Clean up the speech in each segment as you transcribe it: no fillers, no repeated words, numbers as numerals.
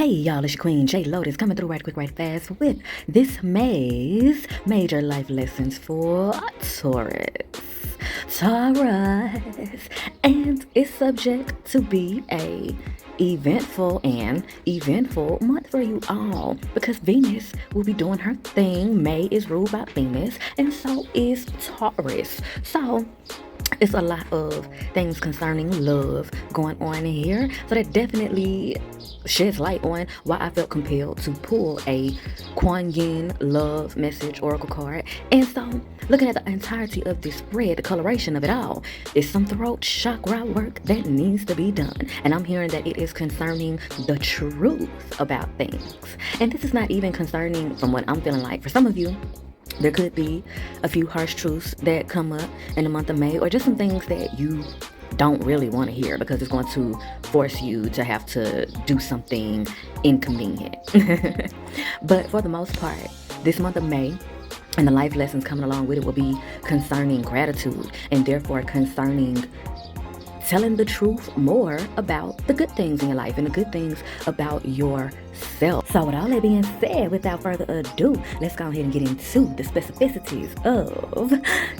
Hey y'all, it's your queen J Lotus coming through right quick, right fast with this May's major life lessons for Taurus, and it's subject to be a eventful month for you all because Venus will be doing her thing. May is ruled by Venus, and so is Taurus. So it's a lot of things concerning love going on here. So that definitely sheds light on why I felt compelled to pull a Kuan Yin love message oracle card. And so looking at the entirety of this spread, the coloration of it all is some throat chakra work that needs to be done. And I'm hearing that it is concerning the truth about things. And this is not even concerning from what I'm feeling like. For some of you, there could be a few harsh truths that come up in the month of May, or just some things that you don't really want to hear because it's going to force you to have to do something inconvenient. But for the most part, this month of May and the life lessons coming along with it will be concerning gratitude, and therefore concerning telling the truth more about the good things in your life and the good things about yourself. So with all that being said, without further ado, let's go ahead and get into the specificities of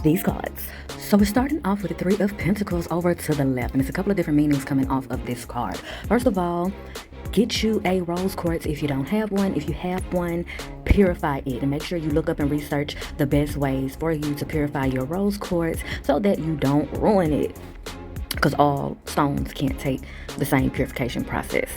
these cards. So we're starting off with the Three of Pentacles over to the left, and it's a couple of different meanings coming off of this card. First of all, get you a rose quartz if you don't have one. If you have one, purify it and make sure you look up and research the best ways for you to purify your rose quartz so that you don't ruin it, because all stones can't take the same purification process.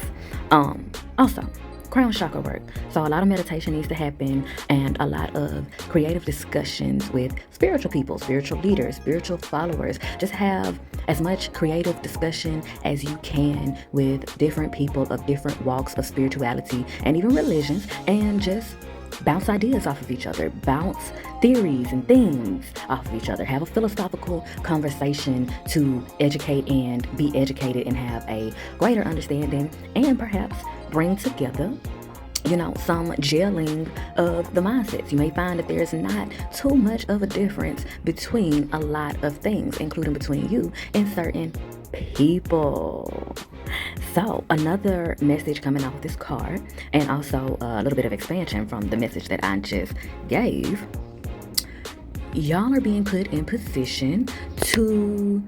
Also, crown chakra work. So a lot of meditation needs to happen, and a lot of creative discussions with spiritual people, spiritual leaders, spiritual followers. Just have as much creative discussion as you can with different people of different walks of spirituality and even religions, and just bounce ideas off of each other, bounce theories and things off of each other. Have a philosophical conversation to educate and be educated and have a greater understanding, and perhaps bring together, some gelling of the mindsets. You may find that there's not too much of a difference between a lot of things, including between you and certain people. So another message coming off of this card, and also a little bit of expansion from the message that I just gave. Y'all are being put in position to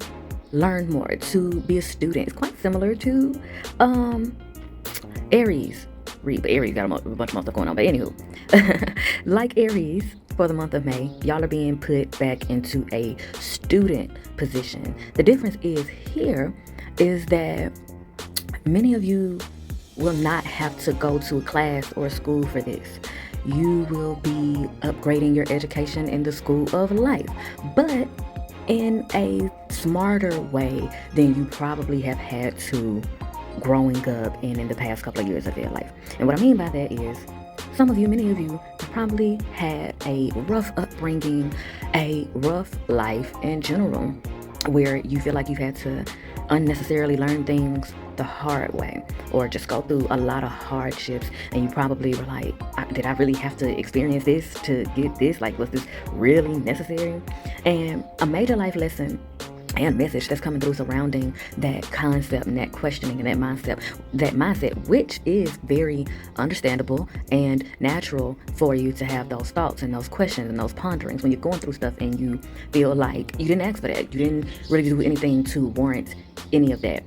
learn more, to be a student. It's quite similar to Aries. But Aries got a bunch more stuff going on. But anywho, like Aries, for the month of May, y'all are being put back into a student position. The difference is that many of you will not have to go to a class or a school for this. You will be upgrading your education in the school of life, but in a smarter way than you probably have had to growing up and in the past couple of years of your life. And what I mean by that is, many of you probably had a rough upbringing, a rough life in general, where you feel like you've had to unnecessarily learn things the hard way, or just go through a lot of hardships, and you probably were like, did I really have to experience this to get this? Like, was this really necessary? And a major life lesson and message that's coming through surrounding that concept and that questioning and that mindset, which is very understandable and natural for you to have those thoughts and those questions and those ponderings when you're going through stuff and you feel like you didn't ask for that. You didn't really do anything to warrant any of that.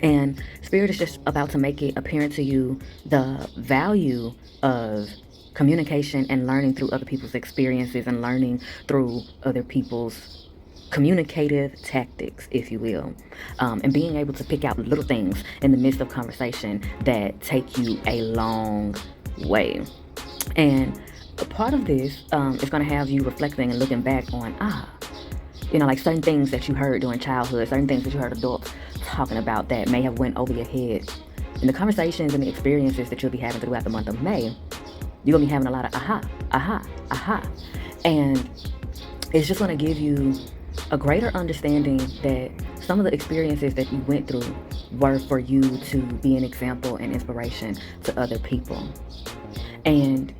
And Spirit is just about to make it apparent to you the value of communication and learning through other people's experiences and learning through other people's communicative tactics, if you will, and being able to pick out little things in the midst of conversation that take you a long way. And a part of this is going to have you reflecting and looking back on, like certain things that you heard during childhood, certain things that you heard adults talking about that may have went over your head. In the conversations and the experiences that you'll be having throughout the month of May, you're going to be having a lot of aha. And it's just going to give you a greater understanding that some of the experiences that you went through were for you to be an example and inspiration to other people. And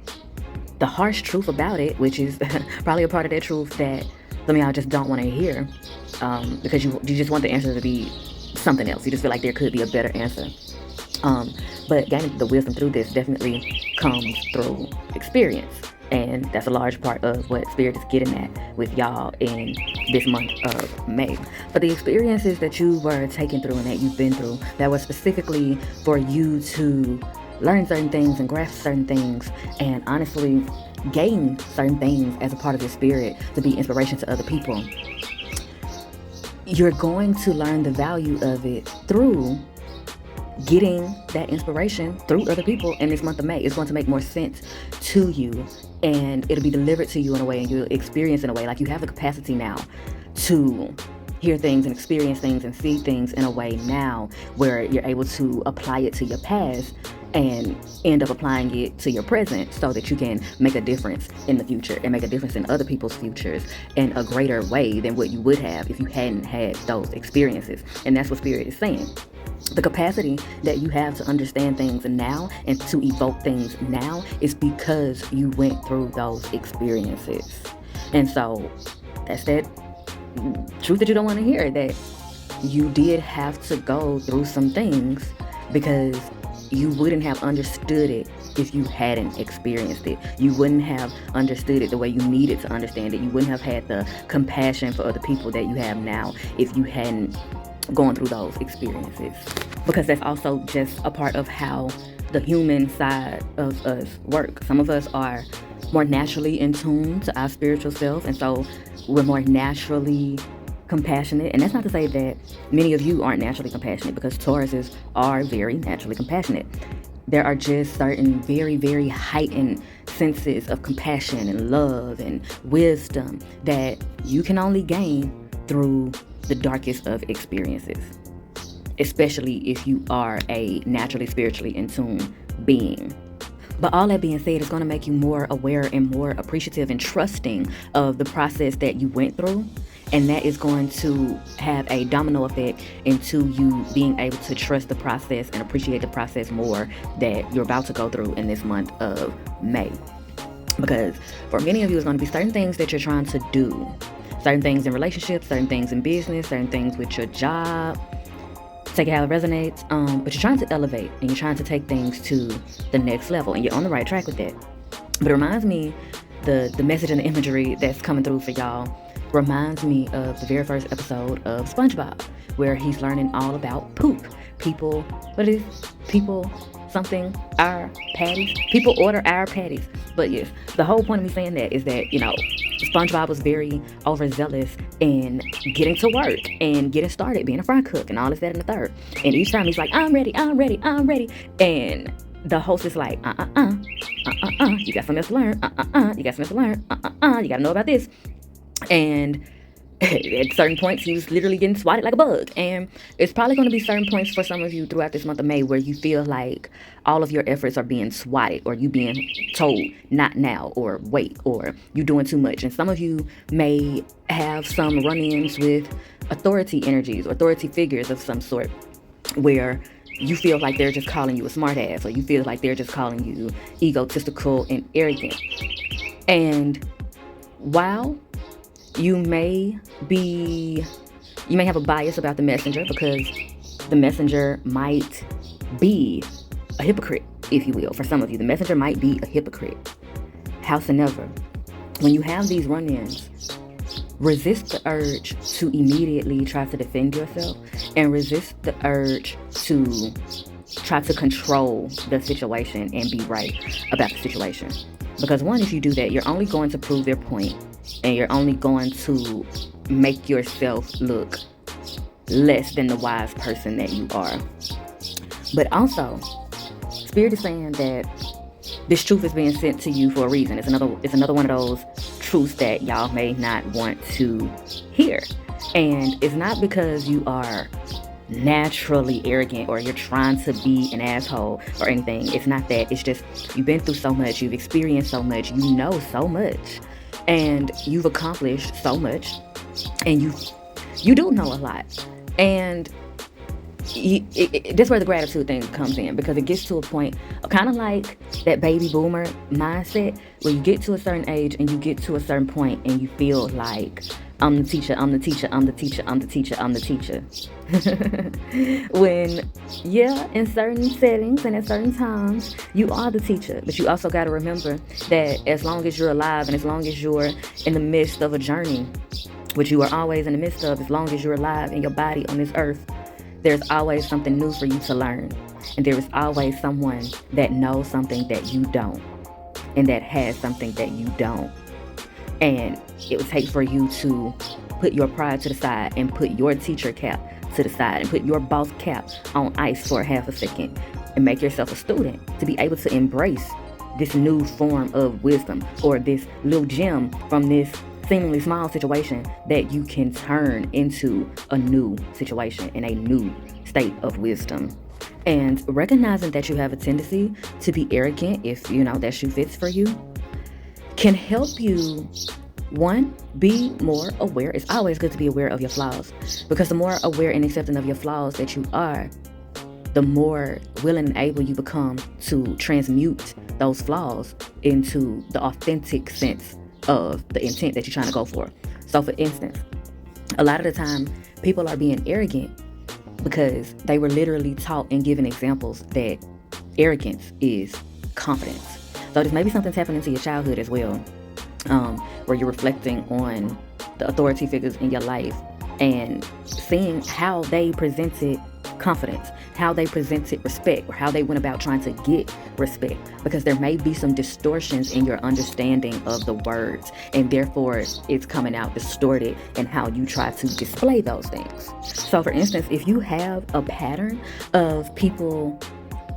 the harsh truth about it, which is probably a part of that truth that some of y'all just don't want to hear, because you just want the answer to be something else. You just feel like there could be a better answer. But gaining the wisdom through this definitely comes through experience. And that's a large part of what Spirit is getting at with y'all in this month of May. But the experiences that you were taken through and that you've been through, that was specifically for you to learn certain things and grasp certain things and honestly gain certain things as a part of your spirit to be inspiration to other people. You're going to learn the value of it through getting that inspiration through other people in this month of May. It's going to make more sense to you, and it'll be delivered to you in a way, and you'll experience in a way like you have the capacity now to hear things and experience things and see things in a way now where you're able to apply it to your past and end up applying it to your present so that you can make a difference in the future and make a difference in other people's futures in a greater way than what you would have if you hadn't had those experiences. And that's what Spirit is saying. The capacity that you have to understand things now and to evoke things now is because you went through those experiences. And so that's that truth that you don't want to hear, that you did have to go through some things because you wouldn't have understood it if you hadn't experienced it. You wouldn't have understood it the way you needed to understand it. You wouldn't have had the compassion for other people that you have now if you hadn't gone through those experiences. Because that's also just a part of how the human side of us work. Some of us are more naturally in tune to our spiritual self, and so we're more naturally compassionate. And that's not to say that many of you aren't naturally compassionate, because Tauruses are very naturally compassionate. There are just certain very, very heightened senses of compassion and love and wisdom that you can only gain through the darkest of experiences, especially if you are a naturally spiritually in tune being. But all that being said, it's going to make you more aware and more appreciative and trusting of the process that you went through. And that is going to have a domino effect into you being able to trust the process and appreciate the process more that you're about to go through in this month of May. Because for many of you, it's going to be certain things that you're trying to do. Certain things in relationships, certain things in business, certain things with your job. Take it how it resonates. But you're trying to elevate and you're trying to take things to the next level. And you're on the right track with that. But it reminds me, the message and the imagery that's coming through for y'all reminds me of the very first episode of SpongeBob, where he's learning all about poop. People, something, our patties. People order our patties. But yes, the whole point of me saying that is that, SpongeBob was very overzealous in getting to work and getting started, being a fry cook and all this, that, and the third. And each time he's like, I'm ready. And the host is like, you got something else to learn. You got something else to learn. You got to know about this. And at certain points, he was literally getting swatted like a bug. And it's probably going to be certain points for some of you throughout this month of May where you feel like all of your efforts are being swatted, or you being told not now, or wait, or you doing too much. And some of you may have some run-ins with authority energies, or authority figures of some sort, where you feel like they're just calling you a smartass, or you feel like they're just calling you egotistical and arrogant. And while you may have a bias about the messenger, because the messenger might be a hypocrite, if you will. For some of you, the messenger might be a hypocrite. Howsoever, when you have these run-ins, resist the urge to immediately try to defend yourself, and resist the urge to try to control the situation and be right about the situation. Because one, if you do that, you're only going to prove their point, and you're only going to make yourself look less than the wise person that you are. But also, Spirit is saying that this truth is being sent to you for a reason. It's another one of those truths that y'all may not want to hear. And it's not because you are naturally arrogant or you're trying to be an asshole or anything. It's not that. It's just you've been through so much, you've experienced so much, you know so much, and you've accomplished so much, and you do know a lot. And that's where the gratitude thing comes in, because it gets to a point, kind of like that baby boomer mindset, where you get to a certain age and you get to a certain point and you feel like I'm the teacher, I'm the teacher, I'm the teacher, I'm the teacher, I'm the teacher. When, yeah, in certain settings and at certain times, you are the teacher. But you also got to remember that as long as you're alive and as long as you're in the midst of a journey, which you are always in the midst of, as long as you're alive in your body on this earth, there's always something new for you to learn. And there is always someone that knows something that you don't, and that has something that you don't. And it would take for you to put your pride to the side and put your teacher cap to the side and put your boss cap on ice for half a second and make yourself a student to be able to embrace this new form of wisdom, or this little gem from this seemingly small situation that you can turn into a new situation and a new state of wisdom. And recognizing that you have a tendency to be arrogant, if that shoe fits for you, can help you, one, be more aware. It's always good to be aware of your flaws, because the more aware and accepting of your flaws that you are, the more willing and able you become to transmute those flaws into the authentic sense of the intent that you're trying to go for. So for instance, a lot of the time people are being arrogant because they were literally taught and given examples that arrogance is confidence. So this maybe something's happening to your childhood as well, where you're reflecting on the authority figures in your life and seeing how they presented confidence, how they presented respect, or how they went about trying to get respect, because there may be some distortions in your understanding of the words, and therefore it's coming out distorted in how you try to display those things. So for instance, if you have a pattern of people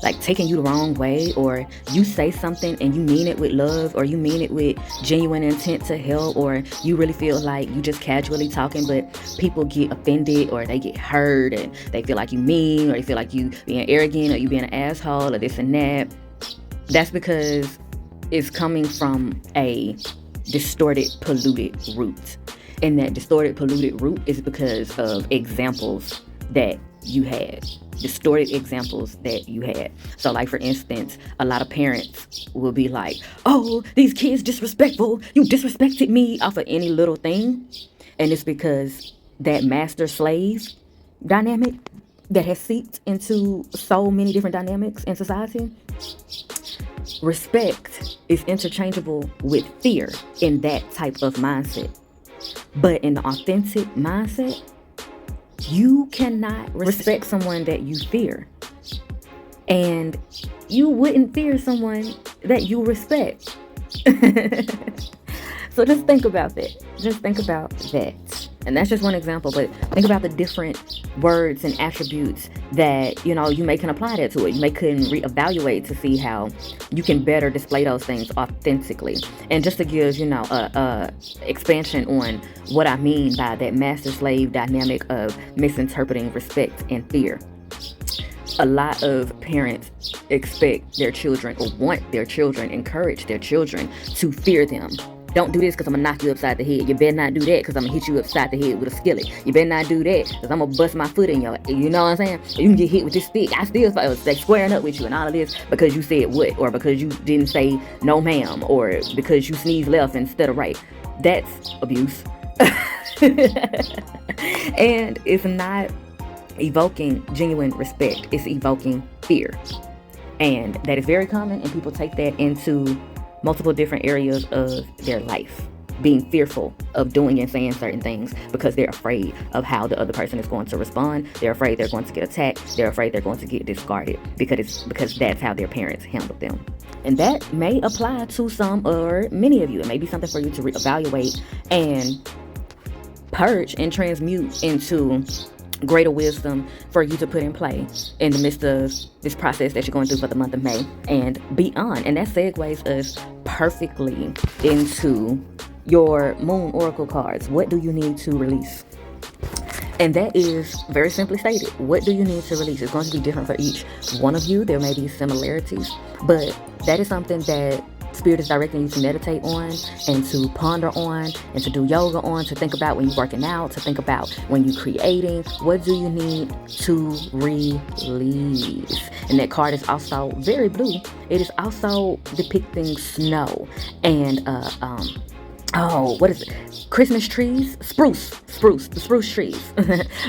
like taking you the wrong way, or you say something and you mean it with love, or you mean it with genuine intent to help, or you really feel like you just casually talking, but people get offended or they get hurt and they feel like you mean, or they feel like you being arrogant, or you being an asshole, or this and that, that's because it's coming from a distorted, polluted root. And that distorted, polluted root is because of examples that you had, distorted examples that you had. So like for instance, a lot of parents will be like, oh, these kids disrespectful, you disrespected me, off of any little thing. And it's because that master-slave dynamic that has seeped into so many different dynamics in society. Respect is interchangeable with fear in that type of mindset. But in the authentic mindset, you cannot respect someone that you fear. And you wouldn't fear someone that you respect. So just think about that. Just think about that. And that's just one example, but think about the different words and attributes that, you may can apply that to it. You may can reevaluate to see how you can better display those things authentically. And just to give, a expansion on what I mean by that master-slave dynamic of misinterpreting respect and fear. A lot of parents expect their children, or want their children, encourage their children to fear them. Don't do this because I'm going to knock you upside the head. You better not do that because I'm going to hit you upside the head with a skillet. You better not do that because I'm going to bust my foot in your, you know what I'm saying? You can get hit with this stick. I still like squaring up with you and all of this because you said what, or because you didn't say no ma'am, or because you sneezed left instead of right. That's abuse. And it's not evoking genuine respect. It's evoking fear. And that is very common, and people take that into multiple different areas of their life, being fearful of doing and saying certain things because they're afraid of how the other person is going to respond. They're afraid they're going to get attacked. They're afraid they're going to get discarded because that's how their parents handled them. And that may apply to some or many of you. It may be something for you to reevaluate and purge and transmute into greater wisdom for you to put in play in the midst of this process that you're going through for the month of May and beyond. And that segues us perfectly into your moon oracle cards. What do you need to release? And that is very simply stated. What do you need to release? It's going to be different for each one of you. There may be similarities, but that is something that Spirit is directing you to meditate on and to ponder on and to do yoga on, to think about when you're working out, to think about when you're creating. What do you need to release? And that card is also very blue. It is also depicting snow and oh, what is it? Christmas trees, the spruce trees.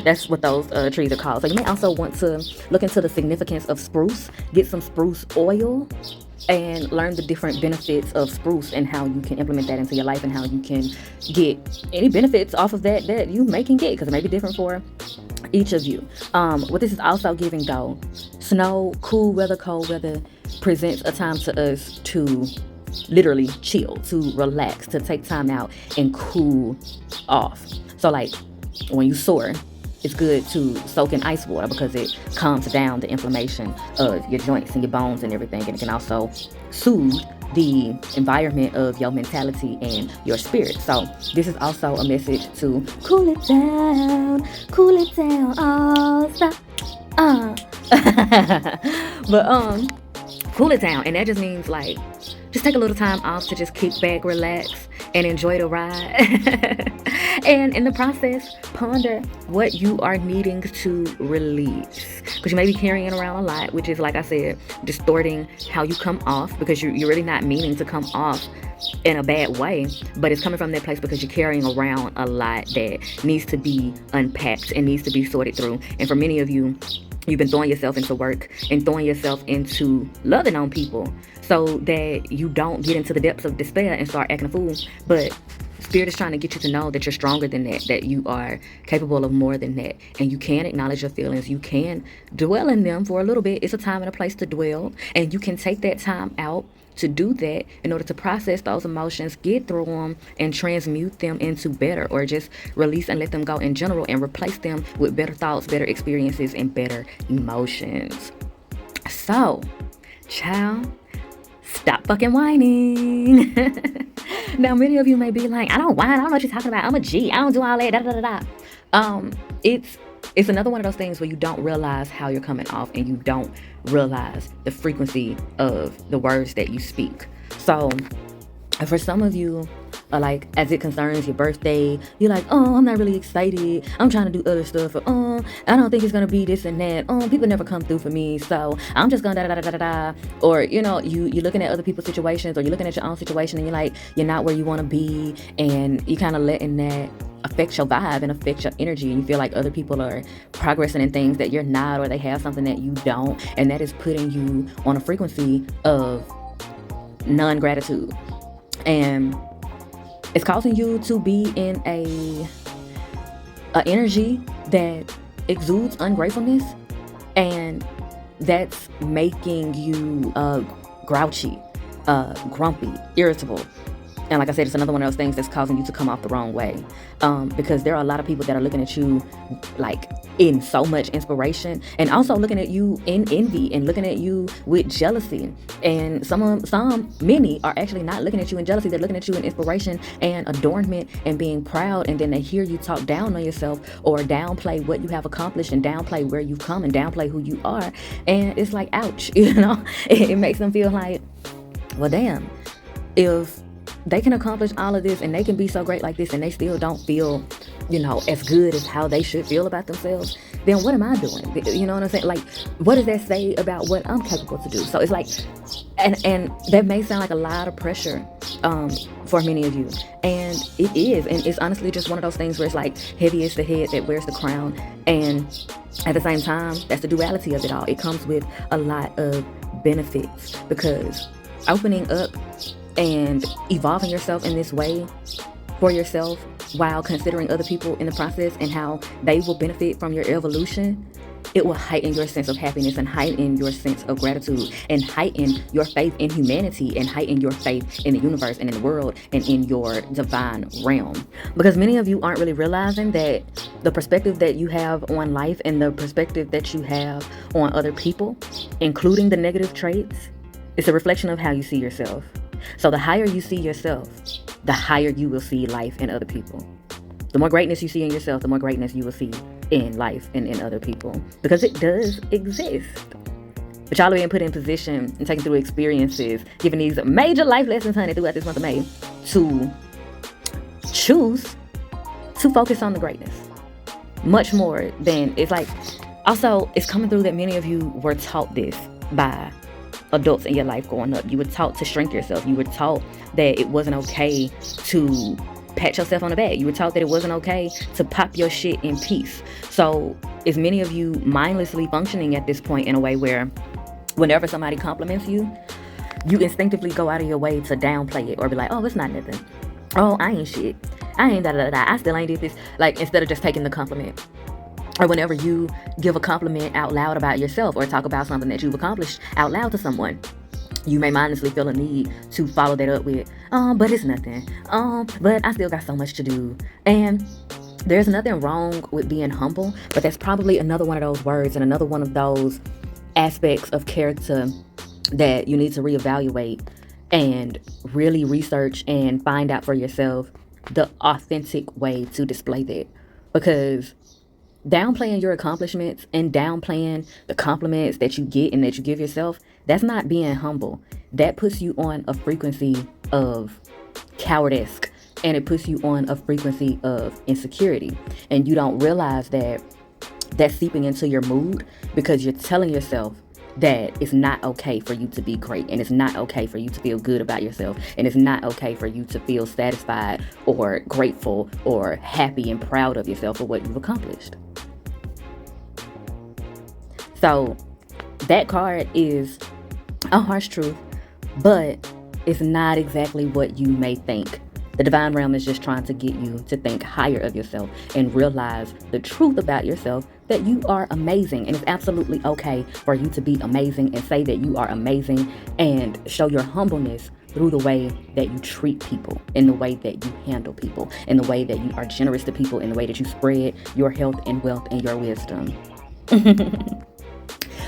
That's what those trees are called. So you may also want to look into the significance of spruce, get some spruce oil, and learn the different benefits of spruce and how you can implement that into your life and how you can get any benefits off of that you may can get, because it may be different for each of you. What this is also giving though, snow, cool weather, cold weather presents a time to us to literally chill, to relax, to take time out and cool off. So like when you sore, it's good to soak in ice water because it calms down the inflammation of your joints and your bones and everything, and it can also soothe the environment of your mentality and your spirit. So this is also a message to cool it down, oh stop, but cool it down, and that just means like just take a little time off to just kick back, relax, and enjoy the ride. And in the process, ponder what you are needing to release, because you may be carrying around a lot, which is, like I said, distorting how you come off, because you're really not meaning to come off in a bad way, but it's coming from that place because you're carrying around a lot that needs to be unpacked and needs to be sorted through. And for many of you, you've been throwing yourself into work and throwing yourself into loving on people so that you don't get into the depths of despair and start acting a fool. But Spirit is trying to get you to know that you're stronger than that you are capable of more than that. And you can acknowledge your feelings. You can dwell in them for a little bit. It's a time and a place to dwell. And you can take that time out to do that in order to process those emotions, get through them, and transmute them into better, or just release and let them go in general and replace them with better thoughts, better experiences, and better emotions. So, child, stop fucking whining. Now, many of you may be like, I don't whine, I don't know what you're talking about, I'm a G, I don't do all that, da da da da. It's another one of those things where you don't realize how you're coming off, and you don't realize the frequency of the words that you speak. So for some of you, like as it concerns your birthday, you're like, oh, I'm not really excited, I'm trying to do other stuff, or I don't think it's gonna be this and that, people never come through for me, so I'm just gonna da da da da da. Or you're looking at other people's situations, or you're looking at your own situation, and you're like, you're not where you want to be, and you kind of letting that affect your vibe and affect your energy, and you feel like other people are progressing in things that you're not, or they have something that you don't, and that is putting you on a frequency of non-gratitude, and it's causing you to be in a energy that exudes ungratefulness, and that's making you grouchy, grumpy, irritable. And like I said, it's another one of those things that's causing you to come off the wrong way, because there are a lot of people that are looking at you like in so much inspiration, and also looking at you in envy and looking at you with jealousy. And many are actually not looking at you in jealousy. They're looking at you in inspiration and adornment and being proud, and then they hear you talk down on yourself or downplay what you have accomplished and downplay where you've come and downplay who you are. And it's like, ouch, it makes them feel like, well, damn, if they can accomplish all of this and they can be so great like this and they still don't feel, as good as how they should feel about themselves, then what am I doing? You know what I'm saying? Like, what does that say about what I'm capable to do? So it's like, and that may sound like a lot of pressure for many of you. And it is. And it's honestly just one of those things where it's like, heavy is the head that wears the crown. And at the same time, that's the duality of it all. It comes with a lot of benefits, because opening up and evolving yourself in this way for yourself while considering other people in the process and how they will benefit from your evolution, it will heighten your sense of happiness and heighten your sense of gratitude and heighten your faith in humanity and heighten your faith in the universe and in the world and in your divine realm. Because many of you aren't really realizing that the perspective that you have on life and the perspective that you have on other people, including the negative traits, is a reflection of how you see yourself. So the higher you see yourself, the higher you will see life in other people. The more greatness you see in yourself, the more greatness you will see in life and in other people. Because it does exist. But y'all are being put in position and taken through experiences, given these major life lessons, honey, throughout this month of May, to choose to focus on the greatness. Much more than, it's like, also, it's coming through that many of you were taught this by adults in your life growing up. You were taught to shrink yourself. You were taught that it wasn't okay to pat yourself on the back. You were taught that it wasn't okay to pop your shit in peace. So is many of you mindlessly functioning at this point in a way where whenever somebody compliments you, you instinctively go out of your way to downplay it or be like, oh, it's not nothing. Oh, I ain't shit. I ain't da-da-da-da. I still ain't did this. Like, instead of just taking the compliment. Or whenever you give a compliment out loud about yourself or talk about something that you've accomplished out loud to someone, you may mindlessly feel a need to follow that up with, but it's nothing. But I still got so much to do. And there's nothing wrong with being humble, but that's probably another one of those words and another one of those aspects of character that you need to reevaluate and really research and find out for yourself the authentic way to display that. Because downplaying your accomplishments and downplaying the compliments that you get and that you give yourself, that's not being humble. That puts you on a frequency of cowardice, and it puts you on a frequency of insecurity. And you don't realize that that's seeping into your mood because you're telling yourself that it's not okay for you to be great, and it's not okay for you to feel good about yourself, and it's not okay for you to feel satisfied or grateful or happy and proud of yourself for what you've accomplished. So that card is a harsh truth, but it's not exactly what you may think. The divine realm is just trying to get you to think higher of yourself and realize the truth about yourself, that you are amazing, and it's absolutely okay for you to be amazing and say that you are amazing and show your humbleness through the way that you treat people, in the way that you handle people, in the way that you are generous to people, in the way that you spread your health and wealth and your wisdom.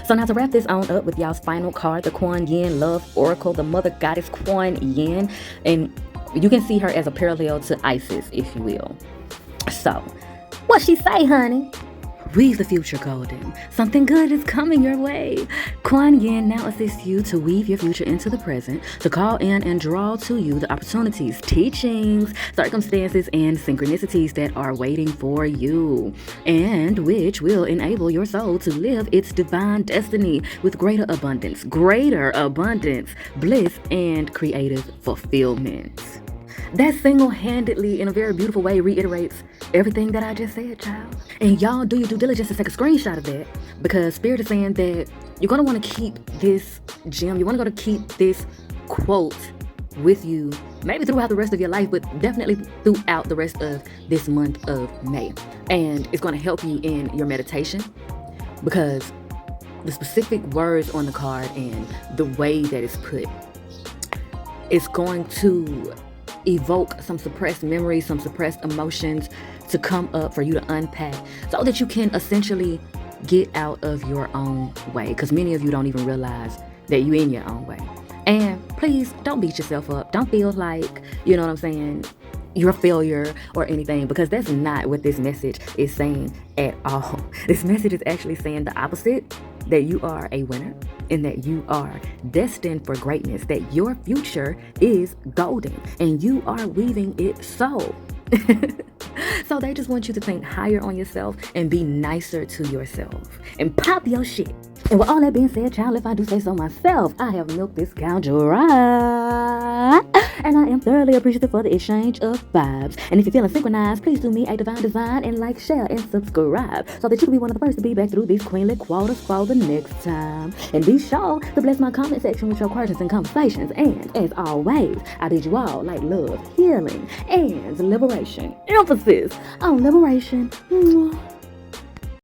So now to wrap this on up with y'all's final card, the Kuan Yin Love Oracle, the Mother Goddess Kuan Yin. And you can see her as a parallel to Isis, if you will. So, what she say, honey? Weave the future golden. Something good is coming your way. Kuan Yin now assists you to weave your future into the present, to call in and draw to you the opportunities, teachings, circumstances, and synchronicities that are waiting for you, and which will enable your soul to live its divine destiny with greater abundance, bliss, and creative fulfillment. That single-handedly, in a very beautiful way, reiterates everything that I just said, child. And y'all do your due diligence to take a screenshot of that, because Spirit is saying that you're going to want to keep this gem, you're going to keep this quote with you, maybe throughout the rest of your life, but definitely throughout the rest of this month of May. And it's going to help you in your meditation, because the specific words on the card and the way that it's put, it's going to evoke some suppressed memories, some suppressed emotions to come up for you to unpack, so that you can essentially get out of your own way, because many of you don't even realize that you're in your own way. And please don't beat yourself up. Don't feel like, you know what I'm saying, you're a failure or anything, because that's not what this message is saying at all. This message is actually saying the opposite, that you are a winner and that you are destined for greatness, that your future is golden and you are weaving it so. So they just want you to think higher on yourself and be nicer to yourself and pop your shit. And with all that being said, child, if I do say so myself, I have milked this cow dry. And I am thoroughly appreciative for the exchange of vibes. And if you're feeling synchronized, please do me a divine design and like, share, and subscribe, so that you can be one of the first to be back through these queenly quotas for the next time. And be sure to bless my comment section with your questions and conversations. And as always, I bid you all like love, healing, and liberation. Emphasis on liberation.